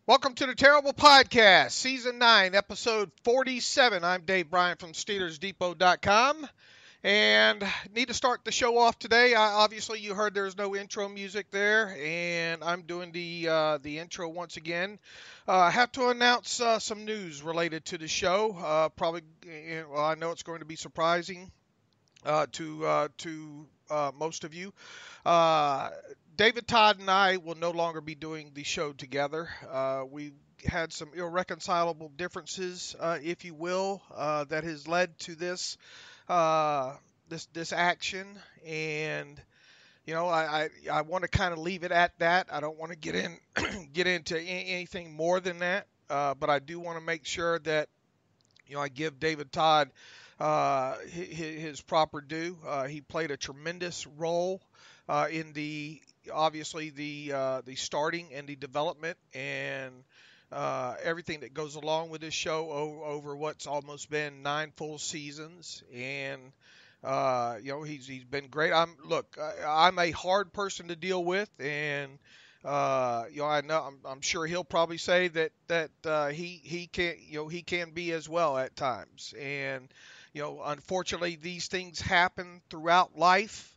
Welcome to the Terrible Podcast, Season 9, Episode 47. I'm Dave Bryant from SteelersDepot.com, and need to start the show off today. Obviously, you heard there's no intro music there, and I'm doing the intro once again. I have to announce some news related to the show. I know it's going to be surprising to most of you. Uh, David Todd and I will no longer be doing the show together. We had some irreconcilable differences, if you will, that has led to this action, and I want to kind of leave it at that. I don't want to get into anything more than that, but I do want to make sure that I give David Todd his proper due. He played a tremendous role in obviously the starting and the development and everything that goes along with this show over what's almost been 9 full seasons. And he's been great. I'm a hard person to deal with, and I know I'm sure he'll probably say that he can be as well at times. And unfortunately, these things happen throughout life,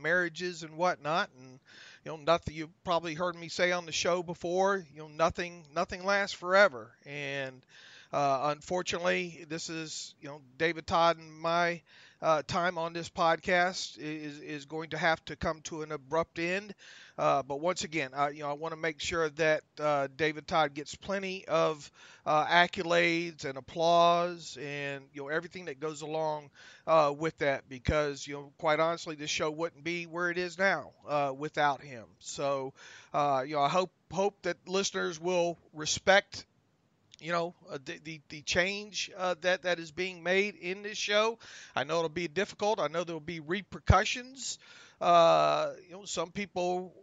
marriages and whatnot. And nothing, you probably heard me say on the show before. Nothing lasts forever. And unfortunately, this is David Todd and my time on this podcast is going to have to come to an abrupt end. But once again, I want to make sure that David Todd gets plenty of accolades and applause and everything that goes along with that, because quite honestly, this show wouldn't be where it is now without him. So I hope that listeners will respect the change that is being made in this show. I know it'll be difficult. I know there will be repercussions. Some people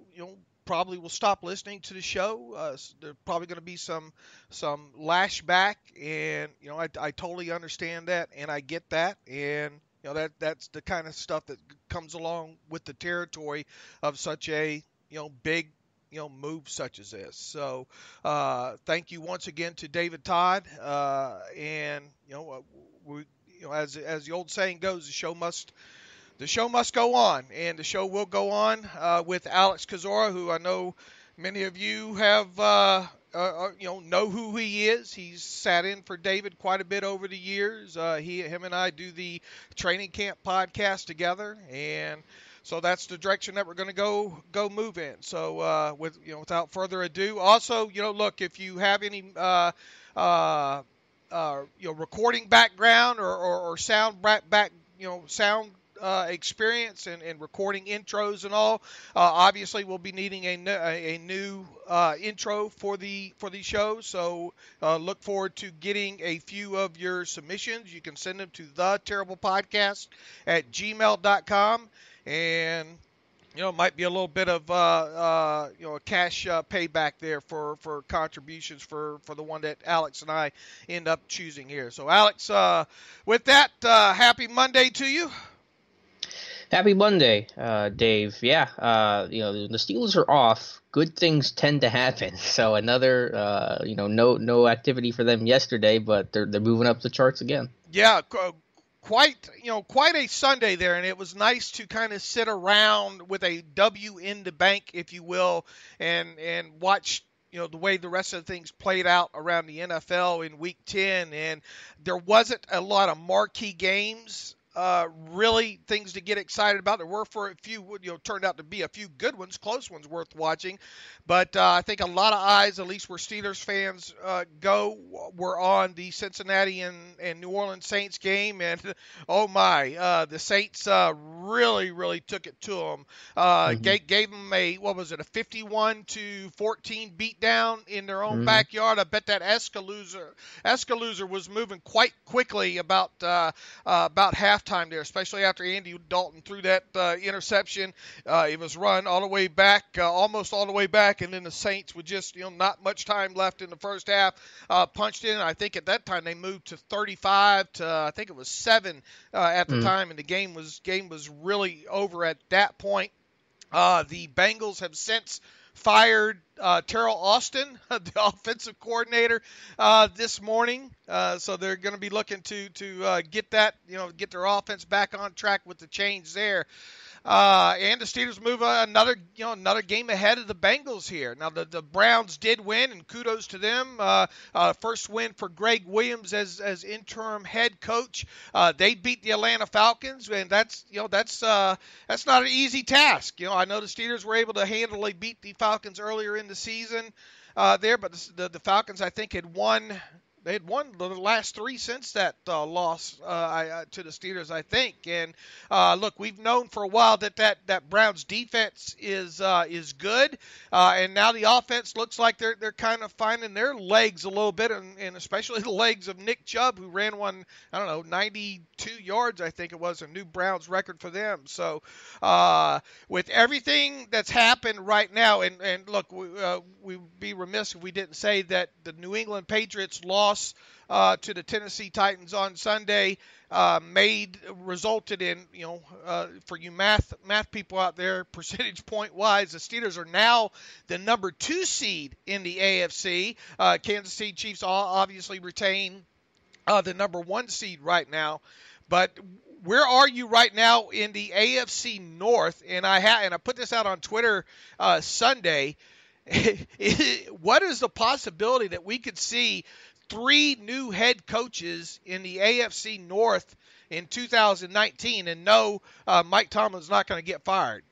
probably will stop listening to the show. There's probably going to be some lashback, and I totally understand that, and I get that, and that's the kind of stuff that comes along with the territory of such a big move such as this. So thank you once again to David Todd, and as the old saying goes, the show must go on, and the show will go on with Alex Kozora, who I know many of you have know who he is. He's sat in for David quite a bit over the years. Him and I do the training camp podcast together, and so that's the direction that we're going to go move in. So without further ado, also look, if you have any recording background or sound sound experience and recording intros and all, obviously we'll be needing a new intro for the show. So look forward to getting a few of your submissions. You can send them to theterriblepodcast@gmail.com. And it might be a little bit of a cash payback there for contributions for the one that Alex and I end up choosing here. So Alex, with that, happy Monday to you. Happy Monday, Dave. Yeah, the Steelers are off. Good things tend to happen. So another, no activity for them yesterday, but they're moving up the charts again. Yeah. Quite a Sunday there, and it was nice to kind of sit around with a W in the bank, if you will, and watch the way the rest of the things played out around the NFL in Week 10, and there wasn't a lot of marquee games. Really things to get excited about. There were for a few, turned out to be a few good ones, close ones worth watching. But I think a lot of eyes, at least where Steelers fans go, were on the Cincinnati and New Orleans Saints game. And, oh my, the Saints really took it to them. Gave them a 51-14 beatdown in their own backyard. I bet that Escaloozer was moving quite quickly about halftime there, especially after Andy Dalton threw that interception. It was run all the way back, almost all the way back, and then the Saints with just not much time left in the first half, punched in. I think at that time they moved to 35 to I think it was 7 at the time, and the game was really over at that point. The Bengals have since fired Teryl Austin, the offensive coordinator, this morning. So they're going to be looking to get that, get their offense back on track with the change there. And the Steelers move another game ahead of the Bengals here. Now the Browns did win, and kudos to them. First win for Greg Williams as interim head coach. They beat the Atlanta Falcons, and that's not an easy task. I know the Steelers were able to handily beat the Falcons earlier in the season there, but the Falcons, I think, had won. They had won the last three since that loss to the Steelers, I think. And look, we've known for a while that Browns defense is good, and now the offense looks like they're kind of finding their legs a little bit, and especially the legs of Nick Chubb, who ran 92 yards, I think it was, a new Browns record for them. So with everything that's happened right now, and look, we'd be remiss if we didn't say that the New England Patriots lost to the Tennessee Titans on Sunday resulted in, for you math people out there, percentage point wise, the Steelers are now the number 2 seed in the AFC. Kansas City Chiefs obviously retain the number 1 seed right now. But where are you right now in the AFC North? And I put this out on Twitter Sunday. What is the possibility that we could see 3 new head coaches in the AFC North in 2019? And no, Mike Tomlin's not going to get fired.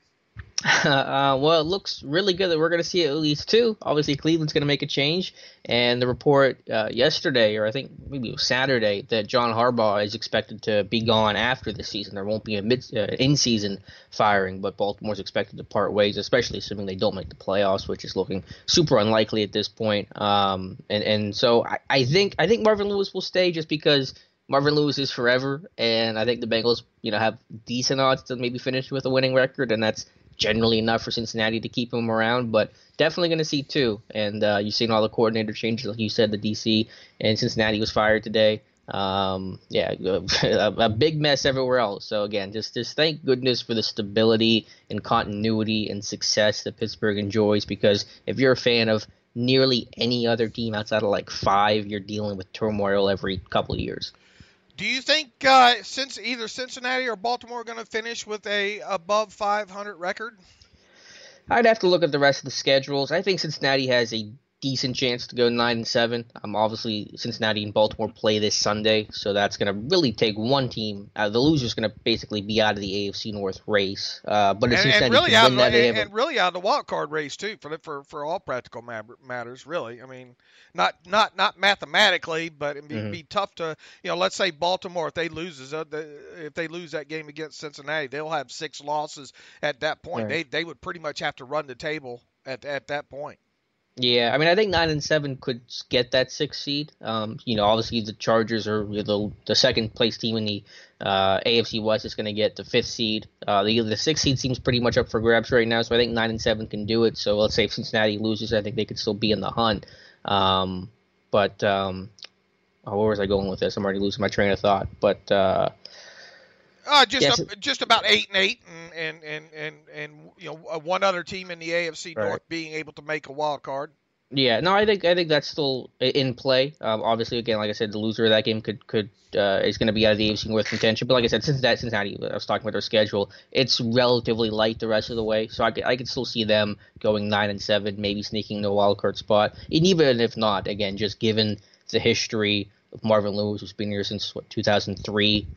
Well, it looks really good that we're going to see at least 2. Obviously, Cleveland's going to make a change. And the report yesterday, or I think maybe it was Saturday, that John Harbaugh is expected to be gone after the season. There won't be a in-season firing, but Baltimore's expected to part ways, especially assuming they don't make the playoffs, which is looking super unlikely at this point. And so I think Marvin Lewis will stay just because Marvin Lewis is forever, and I think the Bengals, have decent odds to maybe finish with a winning record, and that's generally enough for Cincinnati to keep him around, but definitely going to see 2. And you've seen all the coordinator changes, like you said, the DC and Cincinnati was fired today. A big mess everywhere else. So again, just thank goodness for the stability and continuity and success that Pittsburgh enjoys, because if you're a fan of nearly any other team outside of like 5, you're dealing with turmoil every couple of years. Do you think since either Cincinnati or Baltimore are going to finish with a above 500 record? I'd have to look at the rest of the schedules. I think Cincinnati has a decent chance to go 9-7. Obviously, Cincinnati and Baltimore play this Sunday, so that's going to really take one team. The loser's going to basically be out of the AFC North race. But if Cincinnati really can win that, really out of the wild card race too, for all practical matters. Really, I mean, not mathematically, but it'd be tough to, let's say Baltimore, if they lose that game against Cincinnati, they'll have 6 losses at that point. Right. They would pretty much have to run the table at that point. Yeah, I mean, I think 9-7 could get that 6th seed. Obviously the Chargers are the second place team in the AFC West is going to get the 5th seed. The 6th seed seems pretty much up for grabs right now, so I think 9-7 can do it. So let's say if Cincinnati loses, I think they could still be in the hunt. Where was I going with this? I'm already losing my train of thought. But just about 8-8, and one other team in the AFC North being able to make a wild card. Yeah, no, I think that's still in play. Obviously, again, like I said, the loser of that game could is going to be out of the AFC North contention. But like I said, Cincinnati, I was talking about their schedule, it's relatively light the rest of the way. So I could still see them going 9-7, maybe sneaking into a wild card spot. And even if not, again, just given the history of Marvin Lewis, who's been here since 2003,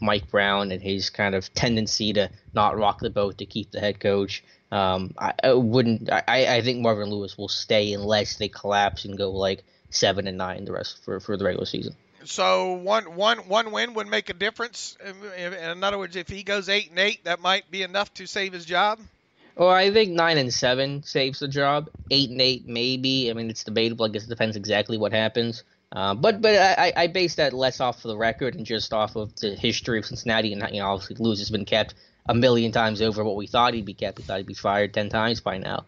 Mike Brown and his kind of tendency to not rock the boat to keep the head coach. I think Marvin Lewis will stay unless they collapse and go like 7-9 the rest for the regular season. So one win would make a difference. In other words, if he goes 8-8, that might be enough to save his job. Well, I think 9-7 saves the job. 8-8 maybe. I mean, it's debatable. I guess it depends exactly what happens. But I base that less off of the record and just off of the history of Cincinnati. And obviously Lewis has been kept a million times over what we thought he'd be kept. We thought he'd be fired 10 times by now.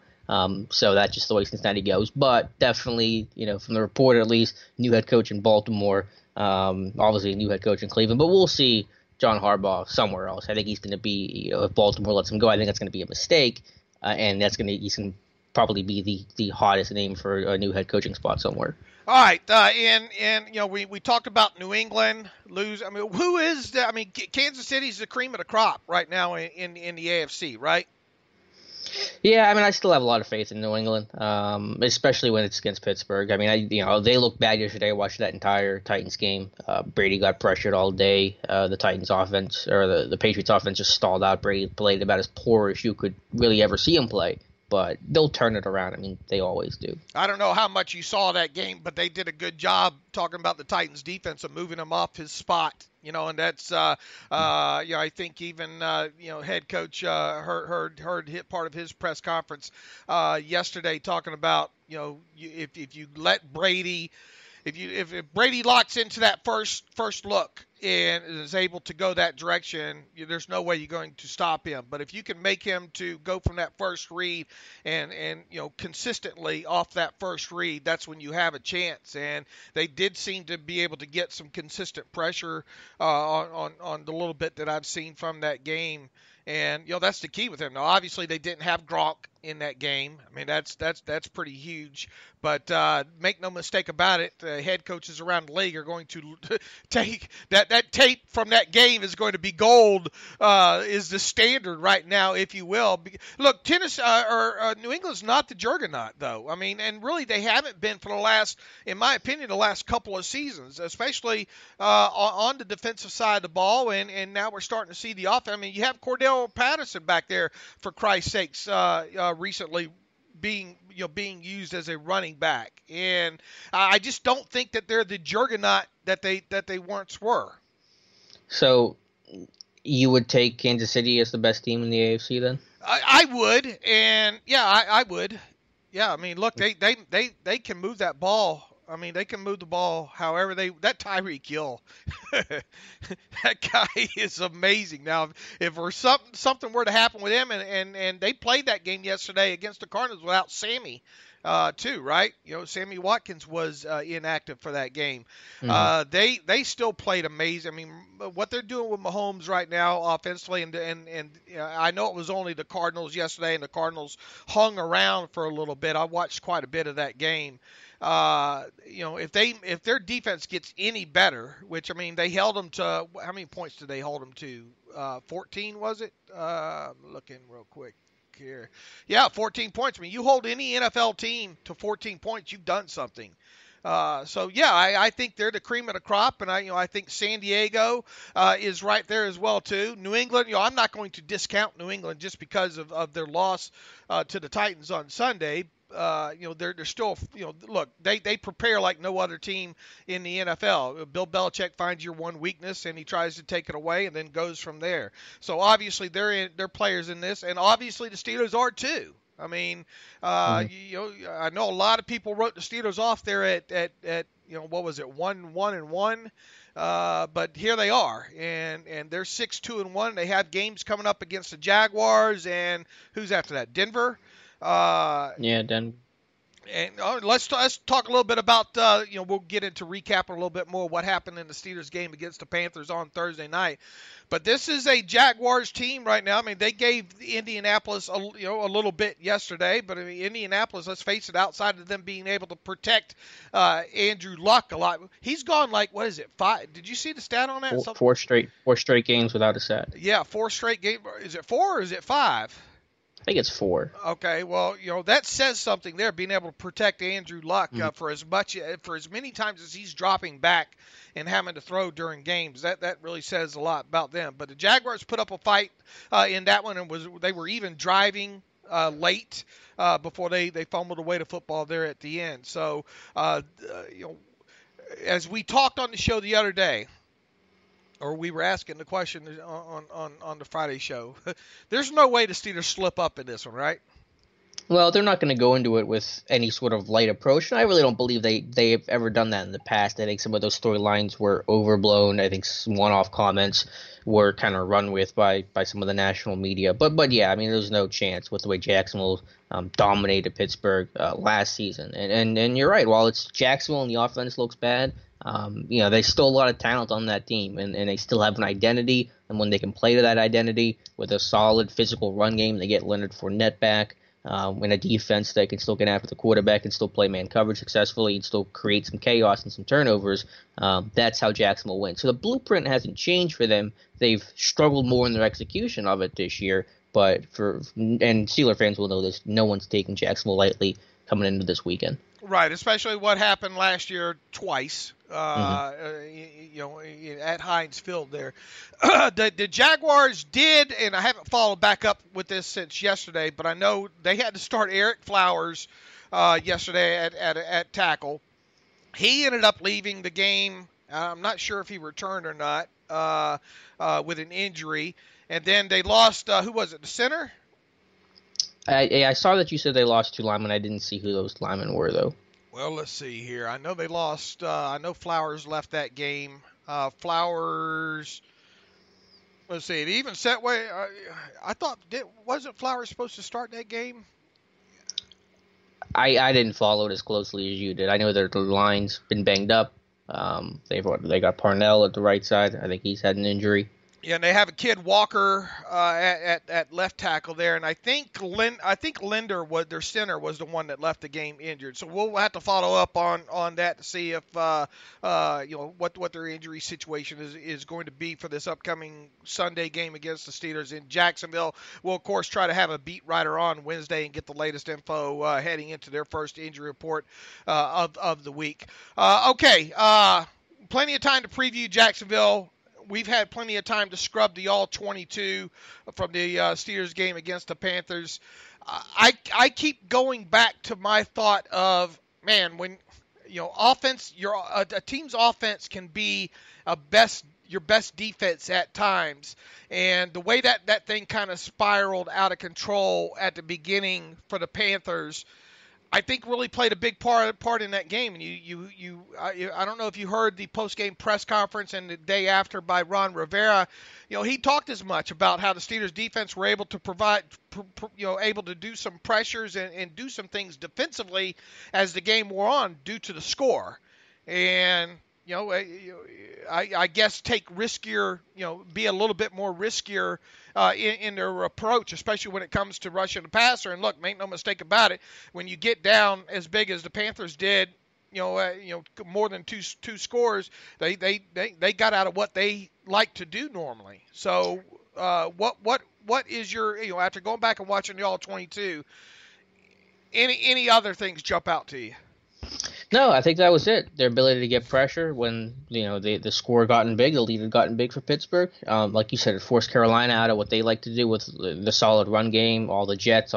So that's just the way Cincinnati goes. But definitely, from the report at least, new head coach in Baltimore. Obviously a new head coach in Cleveland. But we'll see John Harbaugh somewhere else. I think he's going to be, if Baltimore lets him go, I think that's going to be a mistake. And he's going to probably be the hottest name for a new head coaching spot somewhere. All right, and we talked about New England lose. I mean, who is the? I mean, Kansas City's the cream of the crop right now in the AFC, right? Yeah, I mean, I still have a lot of faith in New England, especially when it's against Pittsburgh. I mean, they looked bad yesterday. I watched that entire Titans game. Brady got pressured all day. The Titans offense, or the Patriots offense, just stalled out. Brady played about as poor as you could really ever see him play. But they'll turn it around. I mean, they always do. I don't know how much you saw that game, but they did a good job talking about the Titans' defense of moving him off his spot. And that's, I think even, head coach heard hit part of his press conference yesterday talking about, if you let Brady. If Brady locks into that first look and is able to go that direction, there's no way you're going to stop him. But if you can make him to go from that first read and consistently off that first read, that's when you have a chance. And they did seem to be able to get some consistent pressure on the little bit that I've seen from that game. And that's the key with him. Now, obviously, they didn't have Gronk in that game. I mean, that's pretty huge. But make no mistake about it, head coaches around the league are going to take that tape from that game is going to be gold. Is the standard right now, if you will. Look, New England's not the juggernaut, though. I mean, and really they haven't been for the last, in my opinion, the last couple of seasons, especially on the defensive side of the ball. And now we're starting to see the offense. I mean, you have Cordell Patterson back there, for Christ's sakes, recently being used as a running back, and I just don't think that they're the juggernaut that they once were. So you would take Kansas City as the best team in the AFC then? I would, and yeah, I would. Yeah, I mean, look, they can move that ball. I mean, they can move the ball however that Tyreek Hill, that guy is amazing. Now, if something were to happen with him, and they played that game yesterday against the Cardinals without Sammy, too, right? Sammy Watkins was inactive for that game. Mm-hmm. They still played amazing. I mean, what they're doing with Mahomes right now offensively, and I know it was only the Cardinals yesterday, and the Cardinals hung around for a little bit. I watched quite a bit of that game. If their defense gets any better, which, I mean, they held them to, how many points did they hold them to? 14, was it? I'm looking real quick here. Yeah, 14 points. I mean, you hold any NFL team to 14 points, you've done something. I think they're the cream of the crop, and I think San Diego is right there as well too. New England, I'm not going to discount New England just because of their loss to the Titans on Sunday. They're still, look, they prepare like no other team in the NFL. Bill Belichick finds your one weakness and he tries to take it away and then goes from there. So obviously they're players in this, and obviously the Steelers are too. I mean, I know a lot of people wrote the Steelers off there at what was it, 1-1-1. But here they are, and they're 6-2-1. They have games coming up against the Jaguars, and who's after that? Denver. Denver. And let's talk a little bit about we'll get into recap a little bit more what happened in the Steelers game against the Panthers on Thursday night. But this is a Jaguars team right now. I mean, they gave Indianapolis a little bit yesterday, but I mean, Indianapolis, let's face it, outside of them being able to protect Andrew Luck a lot, he's gone like, what is it, 5? Did you see the stat on that? Four straight games without a sack. Yeah, 4 straight games. Is it 4 or is it 5? I think it's 4. Okay, well, that says something there, being able to protect Andrew Luck for as many times as he's dropping back and having to throw during games. That really says a lot about them. But the Jaguars put up a fight in that one, and they were even driving late before they fumbled away the football there at the end. So, as we talked on the show the other day, or we were asking the question on the Friday show, there's no way the Steelers slip up in this one, right? Well, they're not going to go into it with any sort of light approach, and I really don't believe they've ever done that in the past. I think some of those storylines were overblown. I think some one-off comments were kind of run with by some of the national media. But yeah, I mean, there's no chance with the way Jacksonville dominated Pittsburgh last season. And you're right, while it's Jacksonville and the offense looks bad, there's still a lot of talent on that team, and they still have an identity. And when they can play to that identity with a solid physical run game, they get Leonard Fournette back. in a defense that can still get after the quarterback and still play man coverage successfully and still create some chaos and some turnovers. That's how Jacksonville wins. So the blueprint hasn't changed for them. They've struggled more in their execution of it this year. But and Steeler fans will know this, no one's taking Jacksonville lightly coming into this weekend. Right, especially what happened last year twice, at Heinz Field there. The Jaguars did, and I haven't followed back up with this since yesterday, but I know they had to start Eric Flowers yesterday at tackle. He ended up leaving the game. I'm not sure if he returned or not with an injury. And then they lost, who was it, the center? I saw that you said they lost 2 linemen. I didn't see who those linemen were, though. Well, let's see here. I know they lost. I know Flowers left that game. Flowers. Let's see. It even set way. I thought wasn't Flowers supposed to start that game? I didn't follow it as closely as you did. I know that the line's been banged up. They got Parnell at the right side. I think he's had an injury. Yeah, and they have a kid Walker at left tackle there, and I think Linder was their center was the one that left the game injured. So we'll have to follow up on that to see if what their injury situation is going to be for this upcoming Sunday game against the Steelers in Jacksonville. We'll of course try to have a beat writer on Wednesday and get the latest info heading into their first injury report of the week. Plenty of time to preview Jacksonville. We've had plenty of time to scrub the all-22 from the Steelers game against the Panthers. I keep going back to my thought of, man, when offense, a team's offense can be your best defense at times, and the way that thing kind of spiraled out of control at the beginning for the Panthers, I think really played a big part in that game. And I don't know if you heard the post-game press conference and the day after by Ron Rivera. He talked as much about how the Steelers defense were able to provide, able to do some pressures and do some things defensively as the game wore on due to the score. And I guess take riskier, be a little bit more riskier in their approach, especially when it comes to rushing the passer. And look, make no mistake about it, when you get down as big as the Panthers did, more than two scores, they got out of what they like to do normally. So what is your, after going back and watching the all-22, any other things jump out to you? No, I think that was it. Their ability to get pressure when the score gotten big, the lead had gotten big for Pittsburgh. Like you said, it forced Carolina out of what they like to do with the solid run game, all the jets,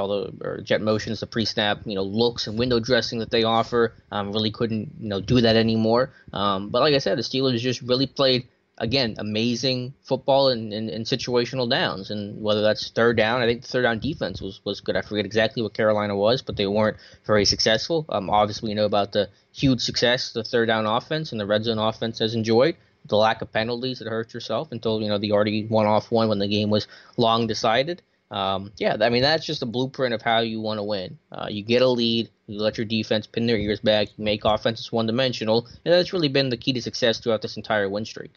jet motions, the pre-snap, looks and window dressing that they offer. Really couldn't do that anymore. But like I said, the Steelers just really played, again, amazing football in situational downs. And whether that's third down, I think the third down defense was good. I forget exactly what Carolina was, but they weren't very successful. Obviously, we know about the huge success the third down offense and the red zone offense has enjoyed. The lack of penalties that hurt yourself until, they already won off one when the game was long decided. That's just a blueprint of how you want to win. You get a lead, you let your defense pin their ears back, you make offenses one-dimensional, and that's really been the key to success throughout this entire win streak.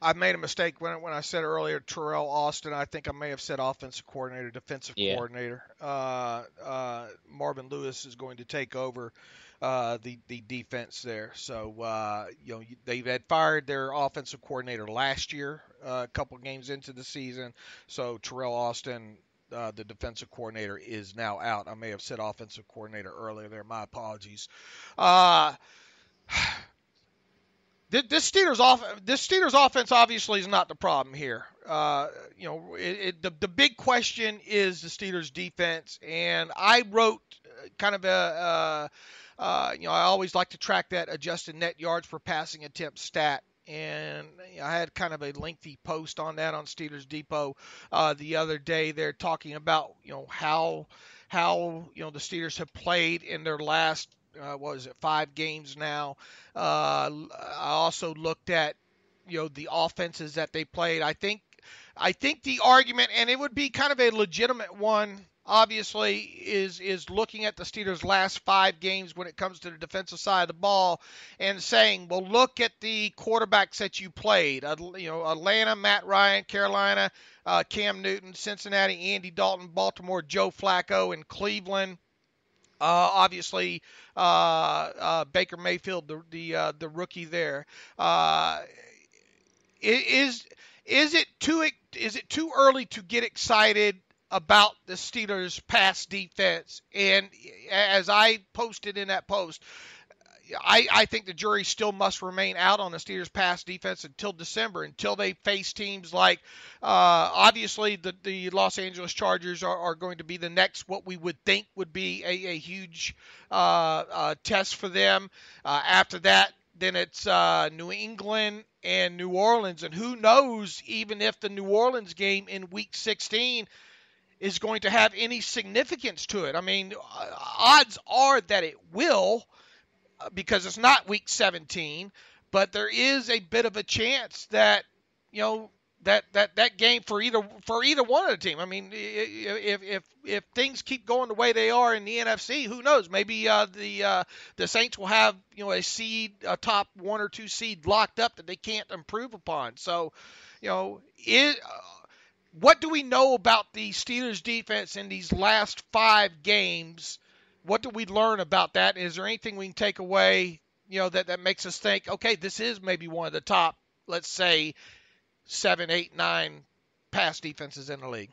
I made a mistake when I said earlier Teryl Austin. I think I may have said offensive coordinator, defensive coordinator. Marvin Lewis is going to take over the defense there. So they had fired their offensive coordinator last year, a couple games into the season. So Teryl Austin, the defensive coordinator, is now out. I may have said offensive coordinator earlier there. My apologies. This Steelers offense obviously is not the problem here. The big question is the Steelers defense, and I wrote kind of I always like to track that adjusted net yards per passing attempt stat, and I had kind of a lengthy post on that on Steelers Depot the other day. They're talking about how the Steelers have played in their last 5 games now. I also looked at the offenses that they played. I think the argument, and it would be kind of a legitimate one obviously is looking at the Steelers' last 5 games when it comes to the defensive side of the ball and saying, well, look at the quarterbacks that you played. Atlanta, Matt Ryan; Carolina, Cam Newton; Cincinnati, Andy Dalton; Baltimore, Joe Flacco; and Cleveland, obviously, Baker Mayfield, the rookie there. Uh, is is it too early to get excited about the Steelers' pass defense? And as I posted in that post, I think the jury still must remain out on the Steelers' pass defense until December, until they face teams like, obviously, the Los Angeles Chargers are going to be the next, what we would think would be a huge test for them. After that, then it's New England and New Orleans. And who knows, even if the New Orleans game in Week 16 is going to have any significance to it. I mean, odds are that it will, because it's not Week 17, but there is a bit of a chance that, that game for either one of the team. I mean, if things keep going the way they are in the NFC, who knows? Maybe the Saints will have a top 1 or 2 seed locked up that they can't improve upon. So, what do we know about the Steelers defense in these last 5 games? What do we learn about that? Is there anything we can take away, that makes us think, okay, this is maybe one of the top, let's say, 7, 8, 9 pass defenses in the league?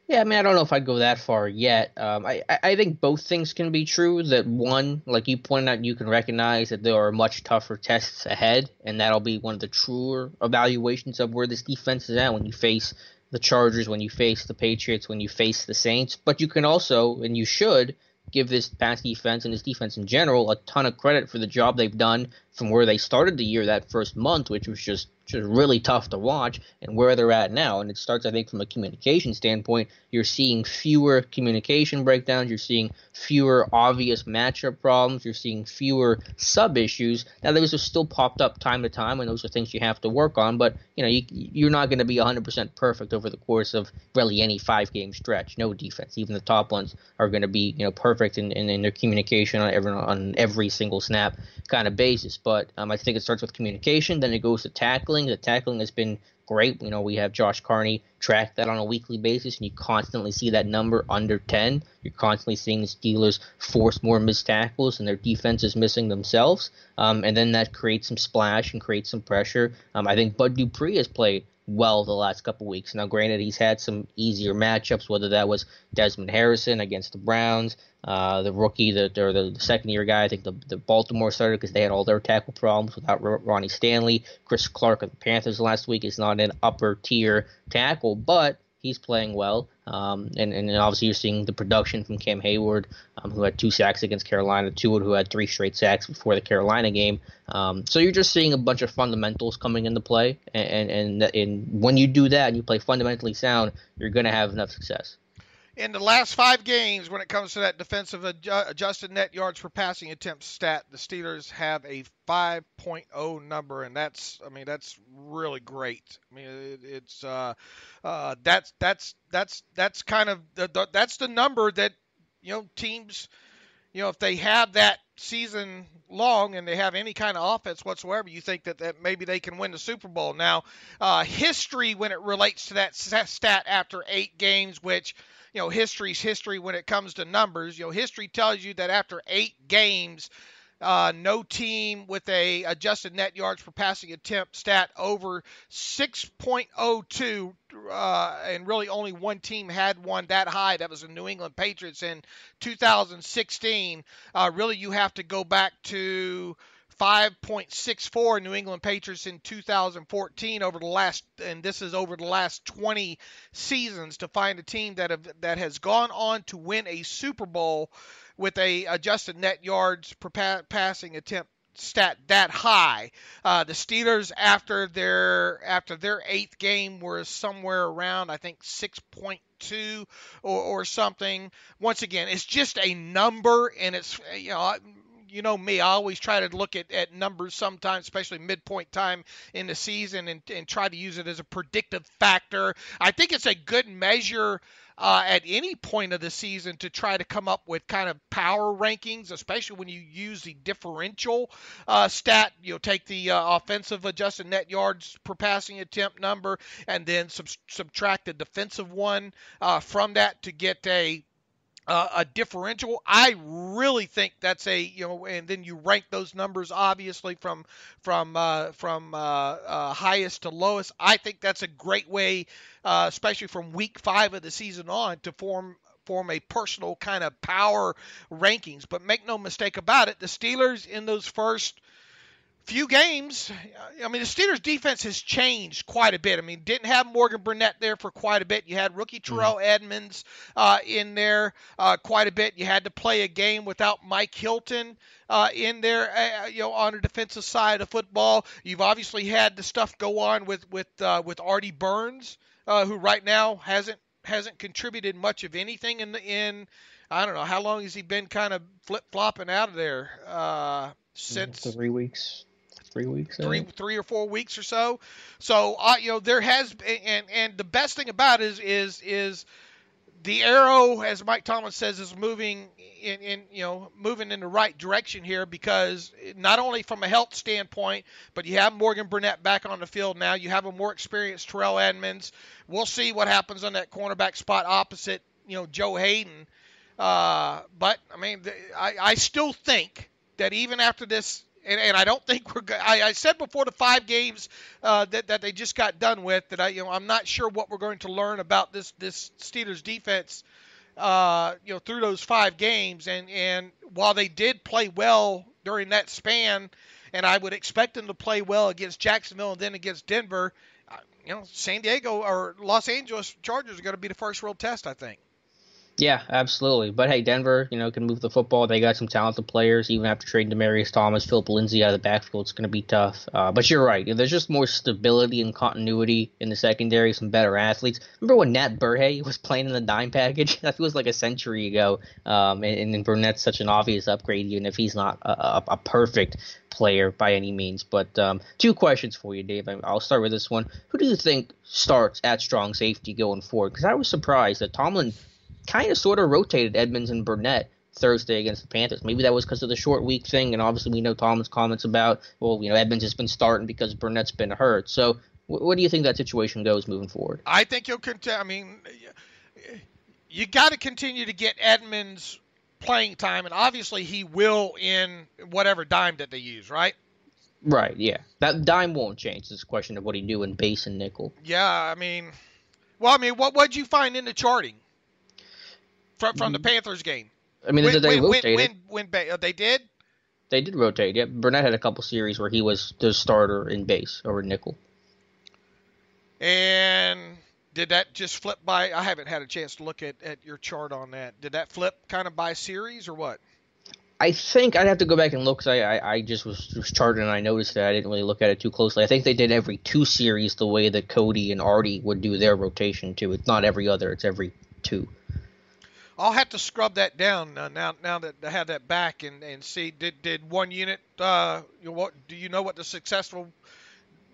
Yeah, I mean, I don't know if I'd go that far yet. I think both things can be true. That one, like you pointed out, you can recognize that there are much tougher tests ahead, and that'll be one of the truer evaluations of where this defense is at when you face the Chargers, when you face the Patriots, when you face the Saints. But you can also, and you should, give this pass defense and this defense in general a ton of credit for the job they've done from where they started the year that first month, which was just really tough to watch, and where they're at now. And it starts, I think, from a communication standpoint. You're seeing fewer communication breakdowns. You're seeing fewer obvious matchup problems. You're seeing fewer sub-issues. Now, those have still popped up time to time, and those are things you have to work on. But, you're not going to be 100% perfect over the course of really any 5-game stretch. No defense, even the top ones, are going to be, perfect in their communication on every single snap kind of basis. But I think it starts with communication, then it goes to tackling. The tackling has been great. We have Josh Carney track that on a weekly basis, and you constantly see that number under 10. You're constantly seeing the Steelers force more missed tackles, and their defense is missing themselves. And then that creates some splash and creates some pressure. I think Bud Dupree has played well the last couple weeks. Now, granted, he's had some easier matchups, whether that was Desmond Harrison against the Browns, the rookie, the second-year guy, I think the Baltimore starter, because they had all their tackle problems without Ronnie Stanley. Chris Clark of the Panthers last week is not an upper-tier tackle, but he's playing well. And obviously you're seeing the production from Cam Hayward, who had 2 sacks against Carolina, Tua, who had 3 straight sacks before the Carolina game. So you're just seeing a bunch of fundamentals coming into play. And when you do that and you play fundamentally sound, you're going to have enough success. In the last 5 games, when it comes to that defensive adjusted net yards per passing attempt stat, the Steelers have a 5.0 number, and that's really great. I mean, it's that's kind of that's the number that teams, if they have that season long and they have any kind of offense whatsoever, you think that maybe they can win the Super Bowl. Now, history when it relates to that stat after 8 games, which history's history when it comes to numbers. History tells you that after 8 games, no team with a adjusted net yards per passing attempt stat over 6.02, and really only one team had one that high. That was the New England Patriots in 2016. Really, you have to go back to 5.64 New England Patriots in 2014 and this is over the last 20 seasons, to find a team that has gone on to win a Super Bowl with a adjusted net yards per passing attempt stat that high. The Steelers, after their 8th game, were somewhere around, I think, 6.2 or something. Once again, it's just a number, and it's you know me, I always try to look at numbers sometimes, especially midpoint time in the season, and try to use it as a predictive factor. I think it's a good measure at any point of the season to try to come up with kind of power rankings, especially when you use the differential stat. You'll take the offensive adjusted net yards per passing attempt number and then subtract the defensive one from that to get a differential. I really think that's and then you rank those numbers obviously from highest to lowest. I think that's a great way, especially from week 5 of the season on, to form a personal kind of power rankings. But make no mistake about it, the Steelers in those first few games, I mean, the Steelers defense has changed quite a bit. I mean, didn't have Morgan Burnett there for quite a bit. You had rookie Terrell Edmonds in there quite a bit. You had to play a game without Mike Hilton in there, on the defensive side of football. You've obviously had the stuff go on with Artie Burns, who right now hasn't contributed much of anything in I don't know, how long has he been kind of flip-flopping out of there since 3 weeks. 3 weeks, 3 or 4 weeks or so. So there has and the best thing about it is the arrow, as Mike Tomlin says, is moving moving in the right direction here, because not only from a health standpoint, but you have Morgan Burnett back on the field now. You have a more experienced Terrell Edmonds. We'll see what happens on that cornerback spot opposite Joe Hayden. But I mean, I still think that even after this. And I don't think we're good. I said before the 5 games that they just got done with that I'm not sure what we're going to learn about this Steelers defense through those 5 games. And while they did play well during that span, and I would expect them to play well against Jacksonville and then against Denver, San Diego or Los Angeles Chargers are going to be the first real test, I think. Yeah, absolutely. But hey, Denver, can move the football. They got some talented players. Even after trading Demaryius Thomas, Philip Lindsay out of the backfield, it's going to be tough. But you're right. There's just more stability and continuity in the secondary, some better athletes. Remember when Nat Burhay was playing in the dime package? That was like a century ago. And Burnett's such an obvious upgrade, even if he's not a perfect player by any means. But 2 questions for you, Dave. I'll start with this one. Who do you think starts at strong safety going forward? Because I was surprised that Tomlin kind of sort of rotated Edmonds and Burnett Thursday against the Panthers. Maybe that was because of the short week thing, and obviously we know Tomlin's comments about, Edmonds has been starting because Burnett's been hurt. So what do you think that situation goes moving forward? I think he'll continue. I mean, you got to continue to get Edmonds playing time, and obviously he will in whatever dime that they use, right? Right, yeah. That dime won't change. It's a question of what he do in base and nickel. Yeah, I mean, what'd you find in the charting from the Panthers game? I mean, they rotated. They did? They did rotate, yeah. Burnett had a couple series where he was the starter in base over nickel. And did that just flip by? I haven't had a chance to look at your chart on that. Did that flip kind of by series or what? I think I'd have to go back and look, because I just was charting and I noticed that I didn't really look at it too closely. I think they did every 2 series the way that Cody and Artie would do their rotation too. It's not every other, it's every 2. I'll have to scrub that down now that I have that back and see. Did one unit? What do you know? What the successful?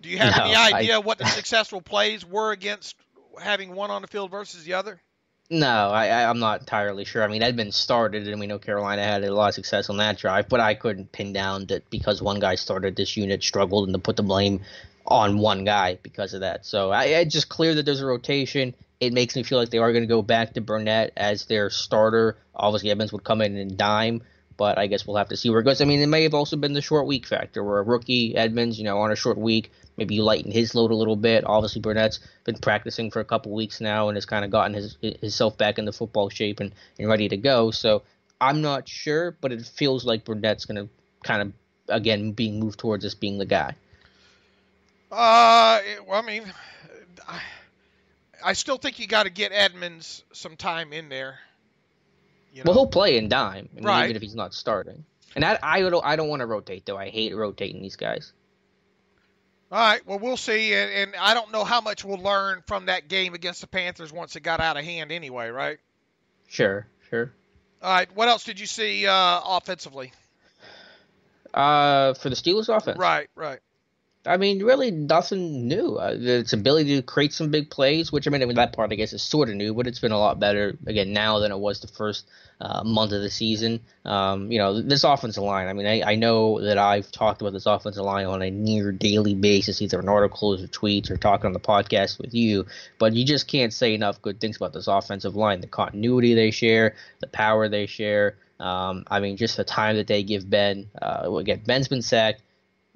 Do you have any idea what the successful plays were against having one on the field versus the other? No, I'm not entirely sure. I mean, Edmonds started, and we know Carolina had a lot of success on that drive, but I couldn't pin down that because one guy started, this unit struggled, and to put the blame on one guy because of that. So it's just clear that there's a rotation. It makes me feel like they are going to go back to Burnett as their starter. Obviously, Edmonds would come in and dime, but I guess we'll have to see where it goes. I mean, it may have also been the short week factor, where a rookie Edmonds, on a short week, maybe you lighten his load a little bit. Obviously, Burnett's been practicing for a couple weeks now and has kind of gotten himself back into football shape and ready to go. So I'm not sure, but it feels like Burnett's going to kind of, again, being moved towards us being the guy. I still think you got to get Edmonds some time in there. Well, he'll play in dime, right, even if he's not starting. And I don't want to rotate, though. I hate rotating these guys. All right, well, we'll see. And I don't know how much we'll learn from that game against the Panthers once it got out of hand anyway, right? Sure. All right, what else did you see offensively? For the Steelers offense. Right, right. I mean, really nothing new. Its ability to create some big plays, which I mean that part I guess is sort of new, but it's been a lot better again now than it was the first month of the season. This offensive line. I mean, I know that I've talked about this offensive line on a near daily basis, either in articles or tweets or talking on the podcast with you. But you just can't say enough good things about this offensive line. The continuity they share, the power they share. I mean, just the time that they give Ben. Again, Ben's been sacked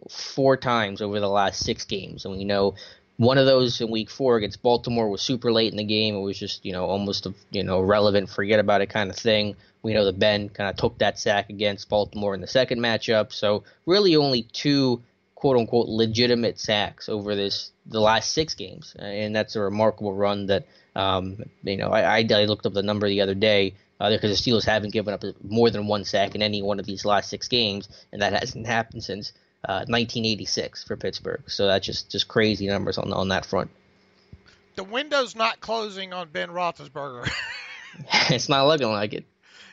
4 times over the last 6 games. And we know one of those in week 4 against Baltimore was super late in the game. It was just, almost a, irrelevant, forget about it kind of thing. We know that Ben kind of took that sack against Baltimore in the second matchup. So really only 2 quote unquote legitimate sacks over the last 6 games. And that's a remarkable run that, I looked up the number the other day because the Steelers haven't given up more than 1 sack in any one of these last 6 games. And that hasn't happened since 1986 for Pittsburgh. So that's just crazy numbers on that front. The window's not closing on Ben Roethlisberger. It's not looking like it.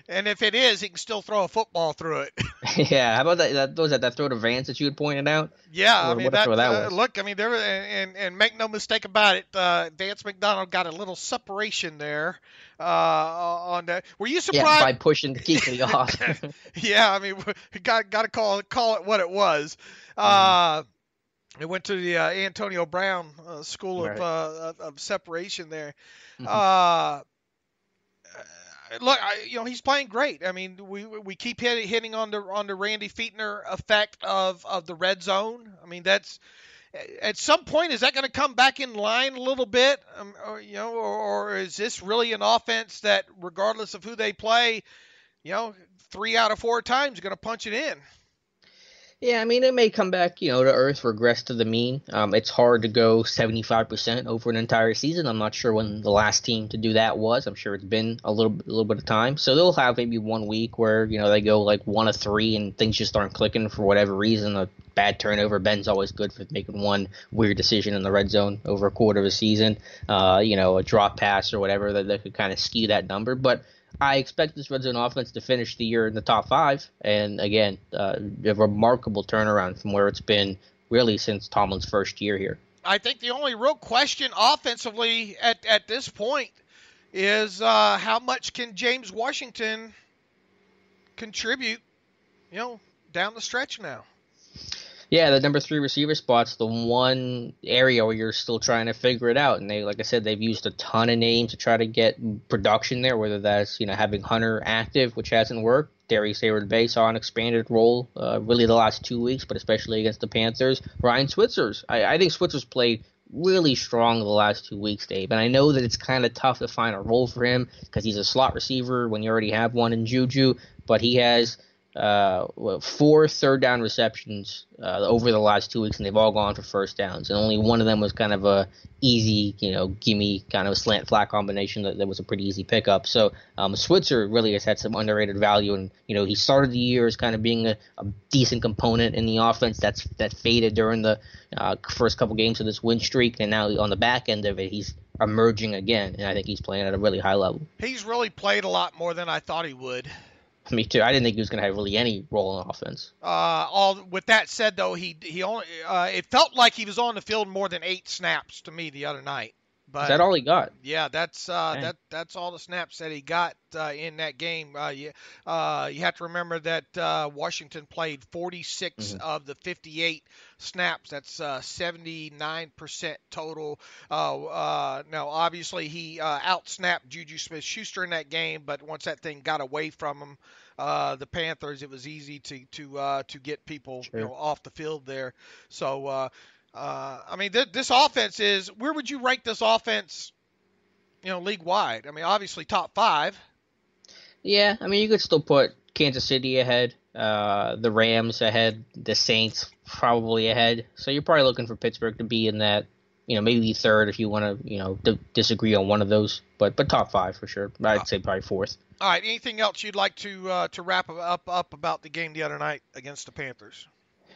And if it is, he can still throw a football through it. Yeah, how about that throw to Vance that you had pointed out? Yeah, I mean that was. Look, I mean there and make no mistake about it, Vance McDonald got a little separation there on that. Were you surprised? Yeah, by pushing Kuechly off. Yeah, I mean got to call it what it was. It went to the Antonio Brown school of separation there. Look, he's playing great. I mean, we keep hitting on the Randy Fichtner effect of the red zone. I mean, that's at some point, is that going to come back in line a little bit, or is this really an offense that, regardless of who they play, 3 out of 4 times going to punch it in? Yeah, I mean, it may come back, to earth, regress to the mean. It's hard to go 75% over an entire season. I'm not sure when the last team to do that was. I'm sure it's been a little bit of time. So they'll have maybe 1 week where, they go like 1 of 3 and things just aren't clicking for whatever reason. A bad turnover. Ben's always good for making one weird decision in the red zone over a quarter of a season. A drop pass or whatever that could kind of skew that number. But I expect this red zone offense to finish the year in the top 5, and again, a remarkable turnaround from where it's been really since Tomlin's first year here. I think the only real question offensively at this point is how much can James Washington contribute, down the stretch now. Yeah, the number 3 receiver spot's the one area where you're still trying to figure it out. And like I said, they've used a ton of names to try to get production there, whether that's, having Hunter active, which hasn't worked. Darius Hayward-Bay saw an expanded role really the last 2 weeks, but especially against the Panthers. Ryan Switzer's. I think Switzer's played really strong the last 2 weeks, Dave. And I know that it's kind of tough to find a role for him because he's a slot receiver when you already have one in Juju, but he has 4 third-down receptions over the last 2 weeks, and they've all gone for first downs. And only one of them was kind of a easy, gimme kind of a slant flat combination that was a pretty easy pickup. So Switzer really has had some underrated value, and he started the year as kind of being a decent component in the offense that faded during the first couple games of this win streak, and now on the back end of it, he's emerging again, and I think he's playing at a really high level. He's really played a lot more than I thought he would. Me too. I didn't think he was going to have really any role in offense. With that said, though, he only it felt like he was on the field more than 8 snaps to me the other night. But is that all he got? Yeah, that's all the snaps that he got in that game. You have to remember that Washington played 46 of the 58 snaps. That's 79% total. Now, obviously, he outsnapped Juju Smith-Schuster in that game, but once that thing got away from him, the Panthers, it was easy to get people off the field there. So. I mean, this offense is, where would you rank this offense, league-wide? I mean, obviously top 5. Yeah, I mean, you could still put Kansas City ahead, the Rams ahead, the Saints probably ahead. So you're probably looking for Pittsburgh to be in that, maybe 3rd if you want to, disagree on one of those. But top 5 for sure. I'd say probably 4th. All right, anything else you'd like to wrap up about the game the other night against the Panthers?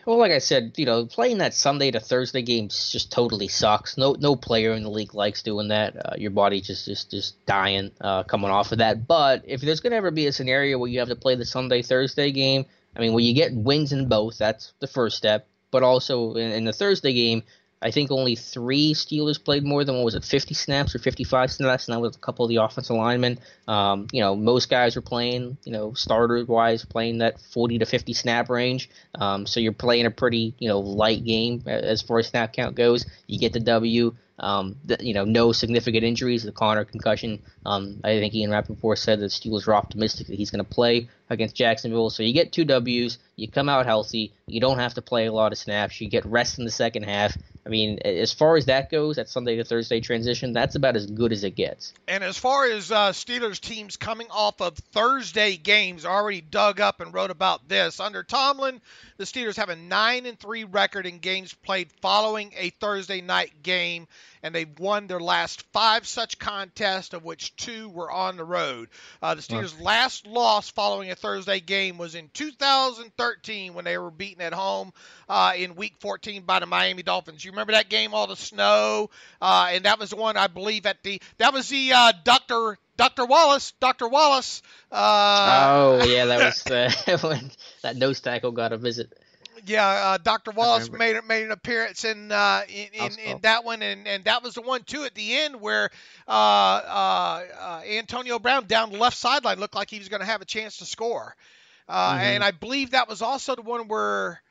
Well, like I said, playing that Sunday to Thursday game just totally sucks. No player in the league likes doing that. Your body just dying coming off of that. But if there's going to ever be a scenario where you have to play the Sunday-Thursday game, I mean, when you get wins in both, that's the first step. But also in the Thursday game, I think only 3 Steelers played more than, what was it, 50 snaps or 55 snaps, and that was a couple of the offensive linemen. Most guys are playing, starter-wise, playing that 40 to 50 snap range. So you're playing a pretty, light game as far as snap count goes. You get the W. No significant injuries. The Connor concussion. I think Ian Rappaport said that Steelers are optimistic that he's going to play against Jacksonville. So you get 2 Ws. You come out healthy. You don't have to play a lot of snaps. You get rest in the second half. I mean, as far as that goes, that Sunday to Thursday transition, that's about as good as it gets. And as far as Steelers teams coming off of Thursday games, I already dug up and wrote about this. Under Tomlin, the Steelers have a 9-3 record in games played following a Thursday night game, and they've won their last 5 such contests, of which 2 were on the road. The Steelers' last loss following a Thursday game was in 2013 when they were beaten at home in Week 14 by the Miami Dolphins. You remember that game, all the snow, and that was the one, I believe, that was the Dr. Wallace. Oh, yeah, that was when that nose tackle got a visit. Yeah, Dr. Wallace made an appearance in that one, and that was the one too at the end where Antonio Brown down the left sideline looked like he was going to have a chance to score, and I believe that was also the one where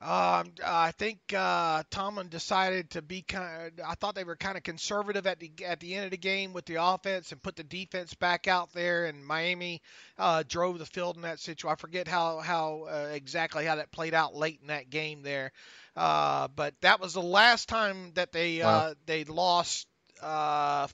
I think Tomlin decided to be I thought they were kind of conservative at the end of the game with the offense and put the defense back out there, and Miami drove the field in that situation. I forget how exactly how that played out late in that game there, but that was the last time that they lost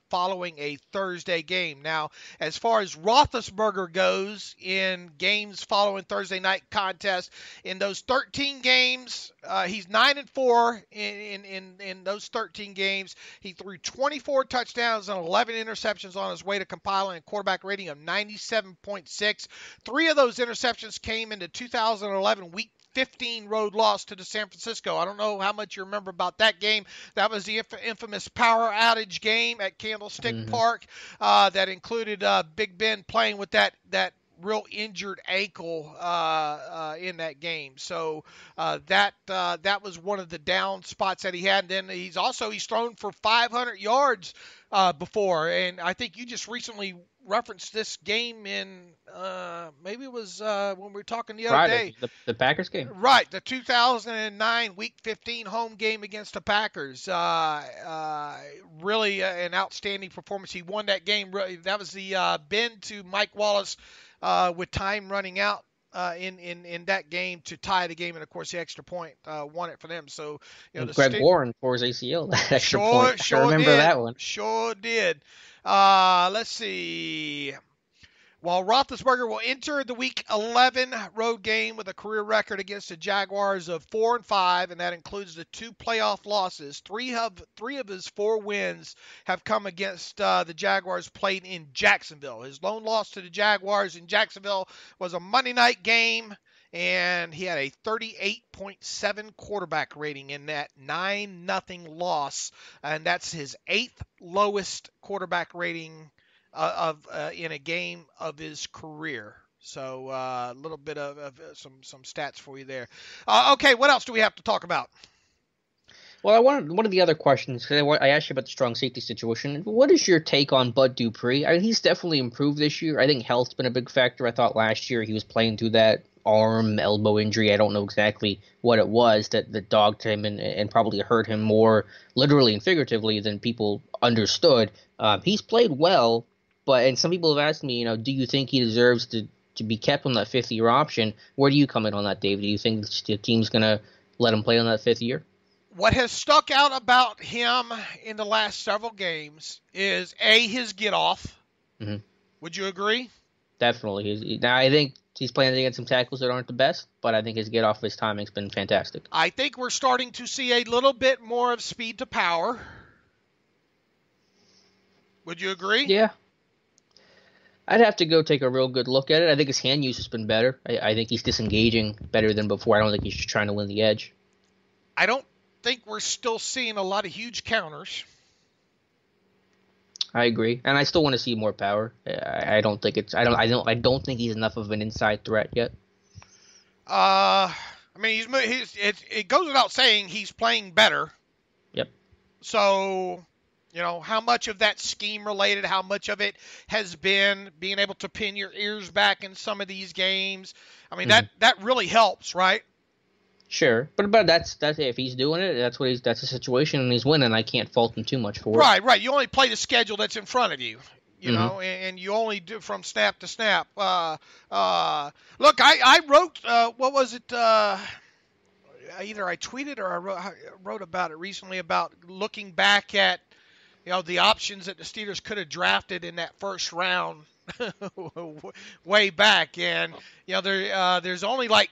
following a Thursday game. Now, as far as Roethlisberger goes in games following Thursday night contests, in those 13 games, he's 9-4 in those 13 games. He threw 24 touchdowns and 11 interceptions on his way to compiling a quarterback rating of 97.6. 3 of those interceptions came in the 2011 Week 15 road loss to the San Francisco. I don't know how much you remember about that game. That was the infamous power outage game at Candlestick Park that included Big Ben playing with that real injured ankle in that game. So that was one of the down spots that he had. And then he's thrown for 500 yards before. And I think you just recently referenced this game in maybe it was when we were talking the other day. The Packers game. Right, the 2009 Week 15 home game against the Packers. Really an outstanding performance. He won that game. That was the bend to Mike Wallace with time running out in that game to tie the game, and of course the extra point won it for them. So Greg Warren for his ACL that extra point. Sure, I remember did. that one. Sure did. Let's see. While Roethlisberger will enter the Week 11 road game with a career record against the Jaguars of 4-5, and that includes the 2 playoff losses. Three of his 4 wins have come against the Jaguars played in Jacksonville. His lone loss to the Jaguars in Jacksonville was a Monday night game, and he had a 38.7 quarterback rating in that 9-0 loss, and that's his 8th lowest quarterback rating in a game of his career. So a little bit of some stats for you there. Okay, what else do we have to talk about? Well, one of the other questions, because I asked you about the strong safety situation. What is your take on Bud Dupree? I mean, he's definitely improved this year. I think health's been a big factor. I thought last year he was playing through that arm, elbow injury. I don't know exactly what it was that dogged him and probably hurt him more literally and figuratively than people understood. He's played well. And some people have asked me, do you think he deserves to be kept on that 5th-year option? Where do you come in on that, Dave? Do you think the team's going to let him play on that 5th year? What has stuck out about him in the last several games is, his get-off. Mm-hmm. Would you agree? Definitely. Now, I think he's playing against some tackles that aren't the best, but I think his get-off, his timing's been fantastic. I think we're starting to see a little bit more of speed to power. Would you agree? Yeah. I'd have to go take a real good look at it. I think his hand use has been better. I think he's disengaging better than before. I don't think he's just trying to win the edge. I don't think we're still seeing a lot of huge counters. I agree, and I still want to see more power. I don't think he's enough of an inside threat yet. I mean, it goes without saying he's playing better. Yep. So, how much of that scheme related, how much of it has been being able to pin your ears back in some of these games. I mean, that really helps, right? Sure, but that's if he's doing it, that's a situation, and he's winning. I can't fault him too much for it. Right. You only play the schedule that's in front of you, and you only do from snap to snap. Look, I wrote, what was it? Either I tweeted or I wrote about it recently about looking back at, the options that the Steelers could have drafted in that first round way back, and there's only like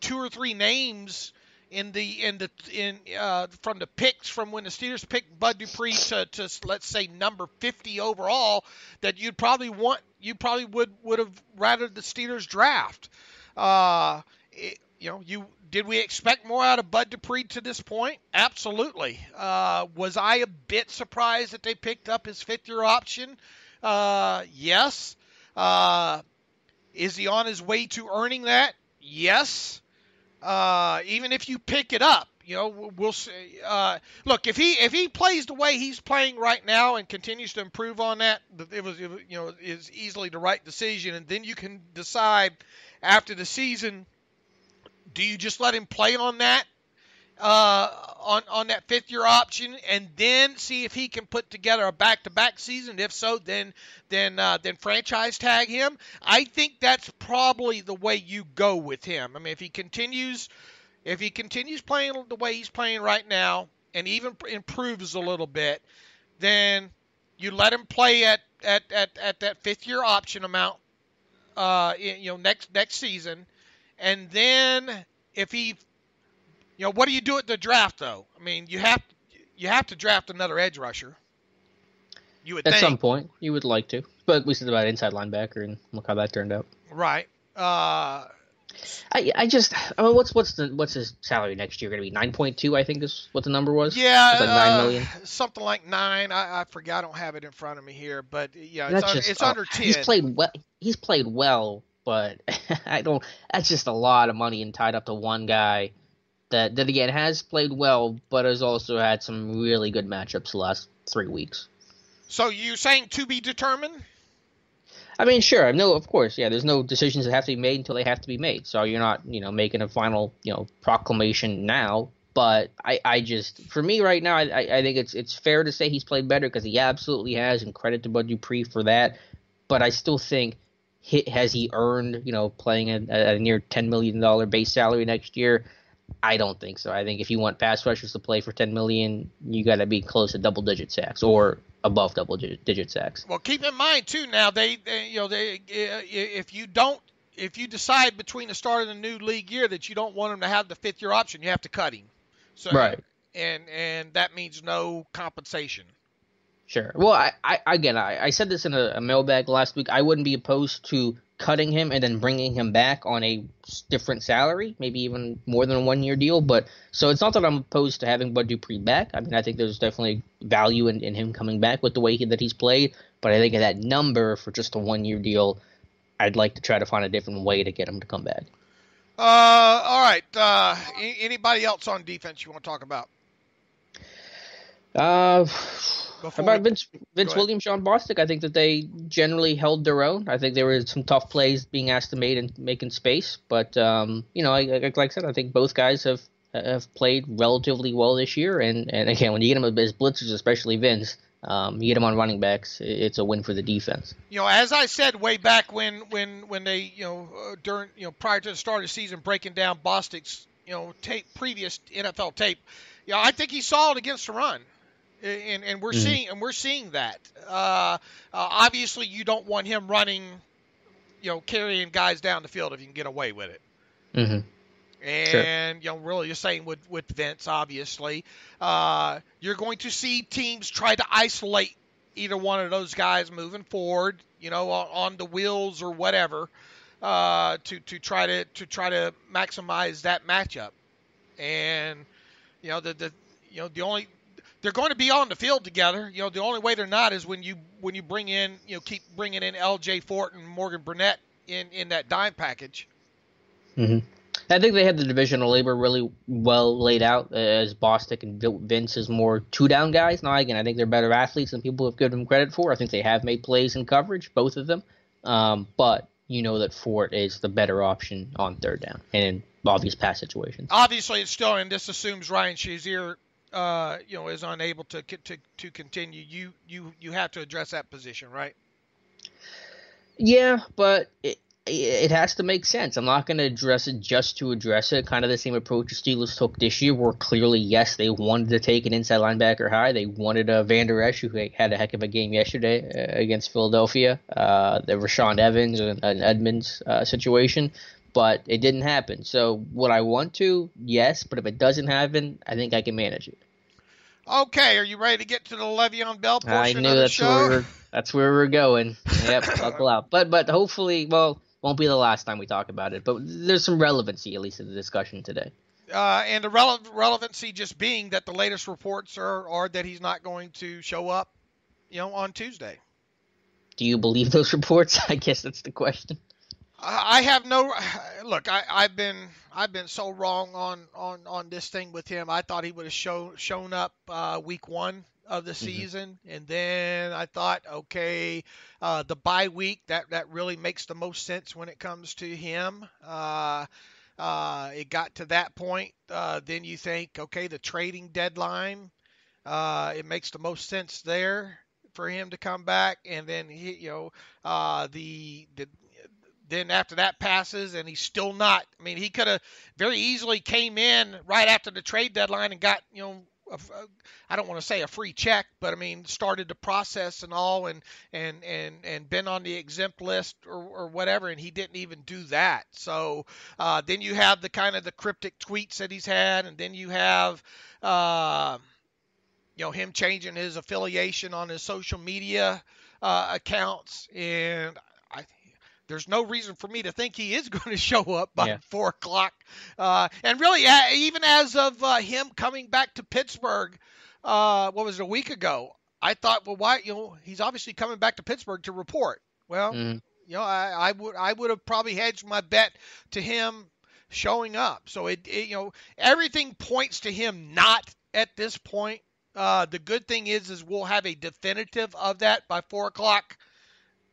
2 or 3 names from the picks from when the Steelers picked Bud Dupree to let's say number 50 overall that you probably would have rather the Steelers draft. Did we expect more out of Bud Dupree to this point? Absolutely. Was I a bit surprised that they picked up his 5th-year option? Yes. Is he on his way to earning that? Yes. Even if you pick it up, we'll see. Look, if he plays the way he's playing right now and continues to improve on that, is easily the right decision. And then you can decide after the season, do you just let him play on that, on that 5th-year option, and then see if he can put together a back-to-back season? If so, then franchise tag him. I think that's probably the way you go with him. I mean, if he continues playing the way he's playing right now, and even improves a little bit, then you let him play at that 5th-year option amount, next season. And then if he, what do you do at the draft though? I mean, you have to draft another edge rusher. You would at think. Some point you would like to, but we said about inside linebacker, and look how that turned out. Right. What's his salary next year going to be? 9.2, I think is what the number was. Yeah, like $9 million. Something like 9. I forgot. I don't have it in front of me here, but yeah, it's under 10. He's played well. But that's just a lot of money and tied up to one guy that again has played well, but has also had some really good matchups the last 3 weeks. So you're saying to be determined? I mean, sure. No, of course. Yeah, there's no decisions that have to be made until they have to be made. So you're not, making a final, proclamation now. But I just, for me right now, I think it's fair to say he's played better because he absolutely has, and credit to Bud Dupree for that. But I still think, has he earned, playing at a near $10 million base salary next year? I don't think so. I think if you want pass rushers to play for $10 million, you got to be close to double-digit sacks or above double-digit sacks. Well, keep in mind too. Now if you decide between the start of the new league year that you don't want him to have the 5th-year option, you have to cut him. So, right. And that means no compensation. Sure. Well, I said this in a mailbag last week. I wouldn't be opposed to cutting him and then bringing him back on a different salary, maybe even more than a 1-year deal. But so it's not that I'm opposed to having Bud Dupree back. I mean, I think there's definitely value in him coming back with the way that he's played. But I think at that number for just a 1-year deal, I'd like to try to find a different way to get him to come back. All right. Anybody else on defense you want to talk about? About Vince Williams, Sean Bostic, I think that they generally held their own. I think there were some tough plays being asked to make in space, but like I said, I think both guys have played relatively well this year. And again, when you get them as blitzers, especially Vince, you get them on running backs, it's a win for the defense. As I said way back when they during prior to the start of the season, breaking down Bostic's previous NFL tape, I think he's solid against the run. And we're seeing that. Obviously, you don't want him running, carrying guys down the field if you can get away with it. Mm-hmm. And really, you're saying with Vince, obviously, you're going to see teams try to isolate either one of those guys moving forward, on the wheels or whatever, to try to maximize that matchup. And they're going to be on the field together. The only way they're not is when you bring in, keep bringing in L.J. Fort and Morgan Burnett in that dime package. Mm-hmm. I think they had the divisional labor really well laid out, as Bostic and Vince is more two-down guys. Now, again, I think they're better athletes than people have given them credit for. I think they have made plays in coverage, both of them. But you know that Fort is the better option on third down and in obvious pass situations. Obviously, it's still, and this assumes Ryan Shazier, is unable to continue. You have to address that position, right? Yeah, but it has to make sense. I'm not going to address it just to address it. Kind of the same approach the Steelers took this year, where clearly, yes, they wanted to take an inside linebacker high. They wanted Van Der Esch, who had a heck of a game yesterday against Philadelphia. The Rashawn Evans and Edmonds situation, but it didn't happen. So would I want to? Yes, but if it doesn't happen, I think I can manage it. Okay, are you ready to get to the Le'Veon Bell portion of the show? That's where we're going. Yep, buckle up. But hopefully, won't be the last time we talk about it. But there's some relevancy, at least, in the discussion today. And the relevancy just being that the latest reports are that he's not going to show up, on Tuesday. Do you believe those reports? I guess that's the question. I have no look. I've been so wrong on this thing with him. I thought he would have shown up week 1 of the season, and then I thought, okay, the bye week that really makes the most sense when it comes to him. It got to that point. Then you think, okay, the trading deadline, it makes the most sense there for him to come back, and then then after that passes and he's still not. I mean, he could have very easily came in right after the trade deadline and got, I don't want to say a free check, but I mean, started the process and all and been on the exempt list or whatever, and he didn't even do that. So then you have the kind of the cryptic tweets that he's had, and then you have him changing his affiliation on his social media accounts, and there's no reason for me to think he is going to show up by 4 o'clock. And really, even as of him coming back to Pittsburgh, what was it, a week ago, I thought, well, why? He's obviously coming back to Pittsburgh to report. Well, I would have probably hedged my bet to him showing up. So everything points to him not at this point. The good thing is we'll have a definitive of that by 4 o'clock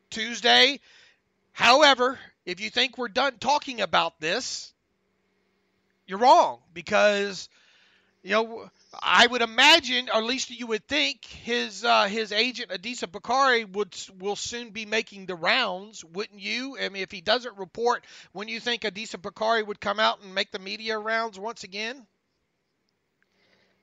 Tuesday. However, if you think we're done talking about this, you're wrong, because I would imagine, or at least you would think, his agent Adisa Bakari will soon be making the rounds, wouldn't you? I mean, if he doesn't report, wouldn't you think Adisa Bakari would come out and make the media rounds once again?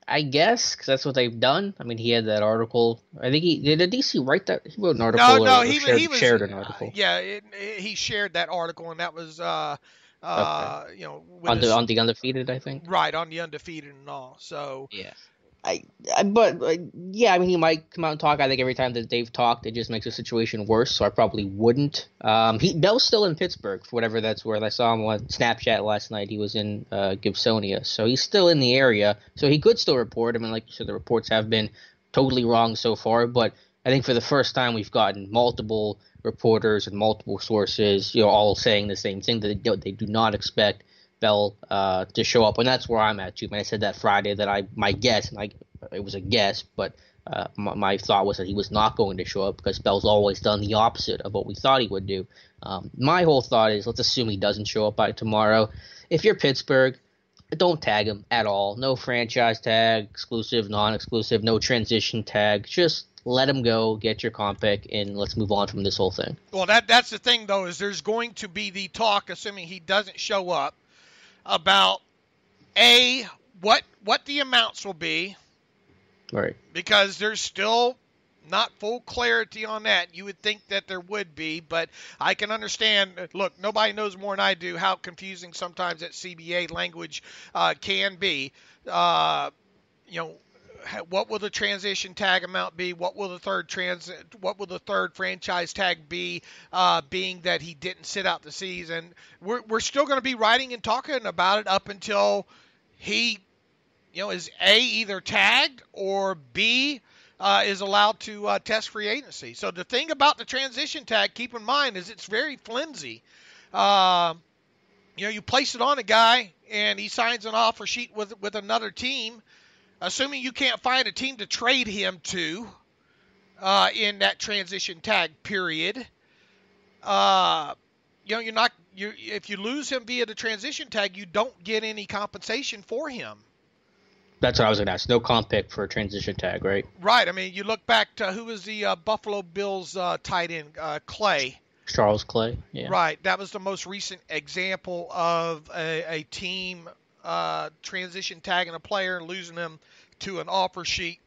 I guess, because that's what they've done. I mean, he had that article. I think did DC write that? He wrote an article. No, he shared an article. He shared that article, and that was okay. On the Undefeated, I think. Right, on the Undefeated and all. So yeah. I mean, he might come out and talk. I think every time that they've talked, it just makes the situation worse. So I probably wouldn't. Bell's still in Pittsburgh for whatever that's worth. I saw him on Snapchat last night. He was in Gibsonia, so he's still in the area. So he could still report. I mean, like you said, the reports have been totally wrong so far. But I think for the first time, we've gotten multiple reporters and multiple sources, all saying the same thing, that they do not expect Bell to show up, and that's where I'm at too. I said that Friday that my guess, and it was a guess, but my thought was that he was not going to show up because Bell's always done the opposite of what we thought he would do. My whole thought is, let's assume he doesn't show up by tomorrow. If you're Pittsburgh, don't tag him at all. No franchise tag, exclusive, non-exclusive, no transition tag. Just let him go, get your comp pick, and let's move on from this whole thing. Well, that's the thing, though, is there's going to be the talk, assuming he doesn't show up, about what the amounts will be, right? Because there's still not full clarity on that. You would think that there would be, but I can understand. Look, nobody knows more than I do how confusing sometimes that CBA language can be. What will the transition tag amount be? What will the third franchise tag be? Being that he didn't sit out the season, we're still going to be writing and talking about it up until he, is A, either tagged, or B, is allowed to test free agency. So the thing about the transition tag, keep in mind, is it's very flimsy. you place it on a guy and he signs an offer sheet with another team, assuming you can't find a team to trade him to in that transition tag period. If you lose him via the transition tag, you don't get any compensation for him. That's what I was going to ask. No comp pick for a transition tag, right? Right. I mean, you look back to who was the Buffalo Bills tight end, Clay. Charles Clay, yeah. Right. That was the most recent example of a team transition tagging a player and losing them to an offer sheet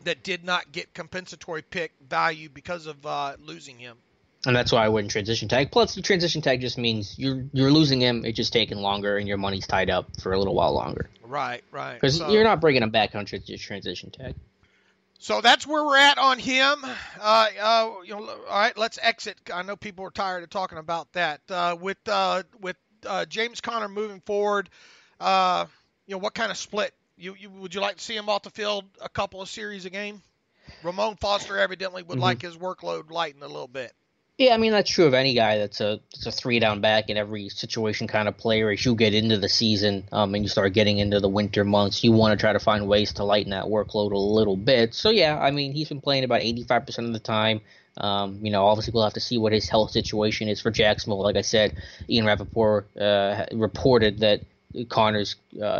that did not get compensatory pick value because of losing him. And that's why I wouldn't transition tag. Plus, the transition tag just means you're losing him. It's just taking longer, and your money's tied up for a little while longer. Right. Because you're not bringing him back on transition tag. So that's where we're at on him. All right, let's exit. I know people are tired of talking about that. With James Conner moving forward, what kind of split? Would you like to see him off the field a couple of series a game? Ramon Foster evidently would like his workload lightened a little bit. Yeah, I mean, that's true of any guy that's a 3-down back in every situation kind of player. As you get into the season and you start getting into the winter months, you want to try to find ways to lighten that workload a little bit. So, yeah, I mean, he's been playing about 85% of the time. Obviously we'll have to see what his health situation is for Jacksonville. Like I said, Ian Rappaport reported that Connors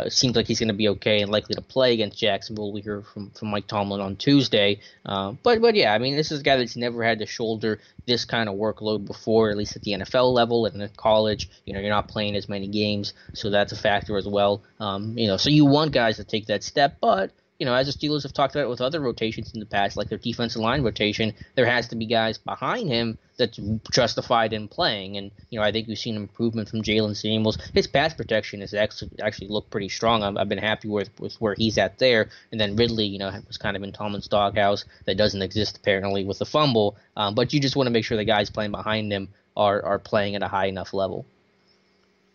seems like he's going to be okay and likely to play against Jacksonville. We hear from Mike Tomlin on Tuesday. But yeah, I mean, this is a guy that's never had to shoulder this kind of workload before, at least at the NFL level and in college. You're not playing as many games, so that's a factor as well. So you want guys to take that step, but as the Steelers have talked about with other rotations in the past, like their defensive line rotation, there has to be guys behind him that's justified in playing. And, I think we've seen improvement from Jalen Samuels. His pass protection has actually looked pretty strong. I've been happy with where he's at there. And then Ridley, was kind of in Tomlin's doghouse. That doesn't exist apparently with the fumble. But you just want to make sure the guys playing behind him are playing at a high enough level.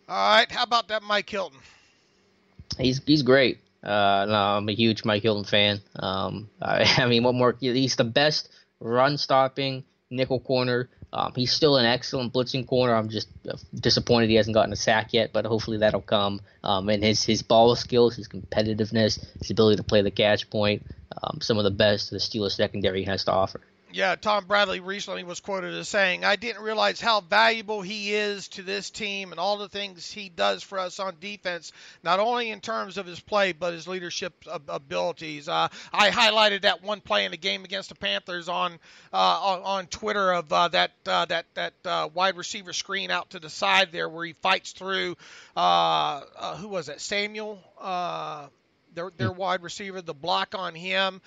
All right. How about that Mike Hilton? He's great. No, I'm a huge Mike Hilton fan. I mean, what more? He's the best run-stopping nickel corner. He's still an excellent blitzing corner. I'm just disappointed he hasn't gotten a sack yet, but hopefully that'll come. And his ball skills, his competitiveness, his ability to play the catch point, some of the best the Steelers secondary has to offer. Yeah, Tom Bradley recently was quoted as saying, "I didn't realize how valuable he is to this team and all the things he does for us on defense, not only in terms of his play, but his leadership abilities." I highlighted that one play in the game against the Panthers on Twitter of that wide receiver screen out to the side there where he fights through, who was it, Samuel? Their wide receiver, the block on him,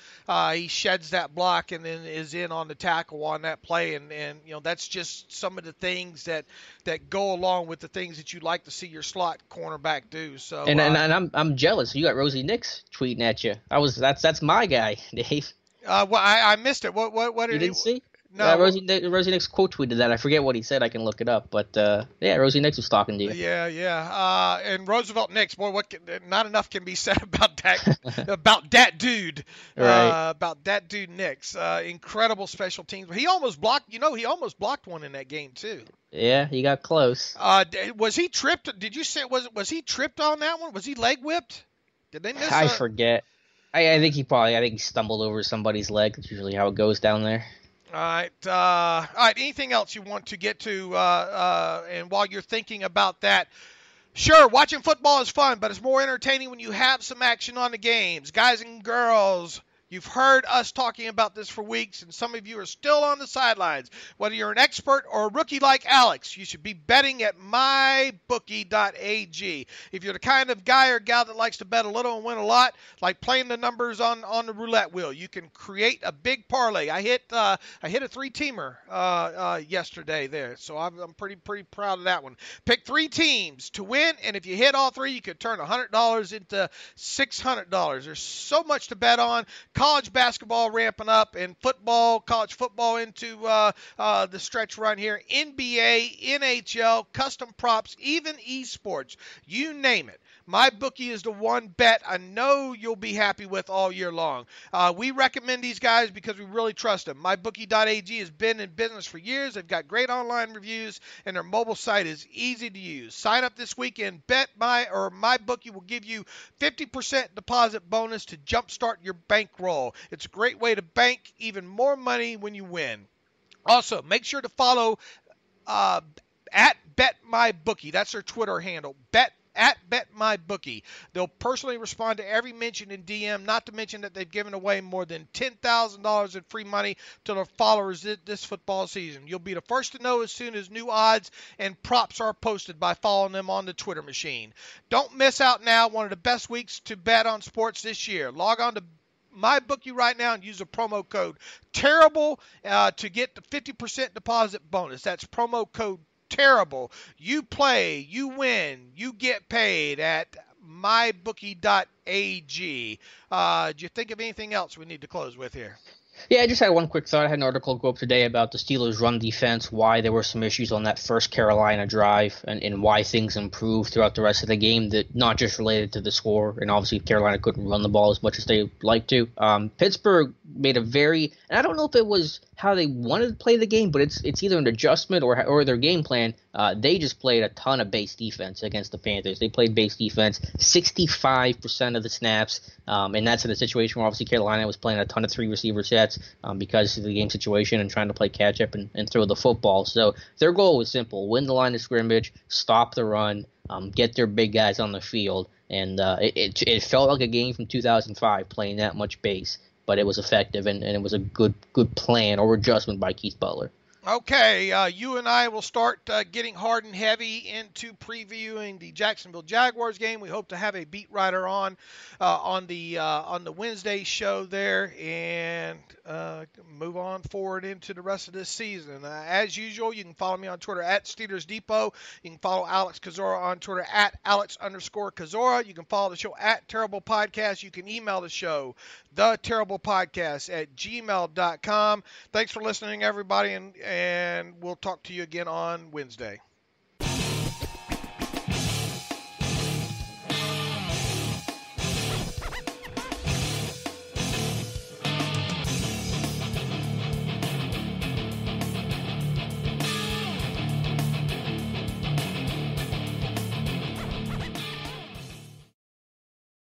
he sheds that block and then is in on the tackle on that play, and that's just some of the things that go along with the things that you'd like to see your slot cornerback do. So and I'm jealous. You got Rosie Nix tweeting at you. That's my guy, Dave. I missed it. What did you didn't see? No, Rosie Nix quote tweeted that. I forget what he said. I can look it up. But yeah, Rosie Nix was talking to you. Yeah. And Roosevelt Nix, boy, not enough can be said about that dude. Right. About that dude Nix. Incredible special teams. He almost blocked. He almost blocked one in that game too. Yeah, he got close. Was he tripped? Did you say was he tripped on that one? Was he leg whipped? Did they miss? I forget. I think he stumbled over somebody's leg. That's usually how it goes down there. All right. Anything else you want to get to? And while you're thinking about that, sure, watching football is fun, but it's more entertaining when you have some action on the games. Guys and girls, you've heard us talking about this for weeks, and some of you are still on the sidelines. Whether you're an expert or a rookie like Alex, you should be betting at mybookie.ag. If you're the kind of guy or gal that likes to bet a little and win a lot, like playing the numbers on the roulette wheel, you can create a big parlay. I hit a 3-teamer yesterday there, so I'm pretty proud of that one. Pick 3 teams to win, and if you hit all 3, you could turn $100 into $600. There's so much to bet on. college basketball ramping up, and football, college football into the stretch run here. NBA, NHL, custom props, even esports. You name it. My bookie is the one bet I know you'll be happy with all year long. We recommend these guys because we really trust them. MyBookie.ag has been in business for years. They've got great online reviews, and their mobile site is easy to use. Sign up this weekend. MyBookie will give you 50% deposit bonus to jumpstart your bankroll. It's a great way to bank even more money when you win. Also, make sure to follow at BetMyBookie. That's their Twitter handle. At BetMyBookie. They'll personally respond to every mention in DM, not to mention that they've given away more than $10,000 in free money to their followers this football season. You'll be the first to know as soon as new odds and props are posted by following them on the Twitter machine. Don't miss out now. One of the best weeks to bet on sports this year. Log on to MyBookie right now and use the promo code TERRIBLE to get the 50% deposit bonus. That's promo code TERRIBLE. You play, you win, you get paid at mybookie.ag. Do you think of anything else we need to close with here? Yeah, I just had one quick thought. I had an article go up today about the Steelers' run defense, why there were some issues on that first Carolina drive, and why things improved throughout the rest of the game, that not just related to the score, and obviously Carolina couldn't run the ball as much as they like to. Pittsburgh made a very, and I don't know if it was how they wanted to play the game, but it's either an adjustment or their game plan. They just played a ton of base defense against the Panthers. They played base defense 65% of the snaps, and that's in a situation where obviously Carolina was playing a ton of three receiver sets because of the game situation and trying to play catch up and throw the football. So their goal was simple: win the line of scrimmage, stop the run, get their big guys on the field, and it felt like a game from 2005 playing that much base, but it was effective and it was a good plan or adjustment by Keith Butler. Okay, you and I will start getting hard and heavy into previewing the Jacksonville Jaguars game. We hope to have a beat writer on the Wednesday show there, and move on forward into the rest of this season. As usual, you can follow me on Twitter at Steelers Depot. You can follow Alex Kozora on Twitter at Alex_Kozora. You can follow the show at Terrible Podcast. You can email the show, theterriblepodcast@gmail.com. Thanks for listening, everybody, and we'll talk to you again on Wednesday.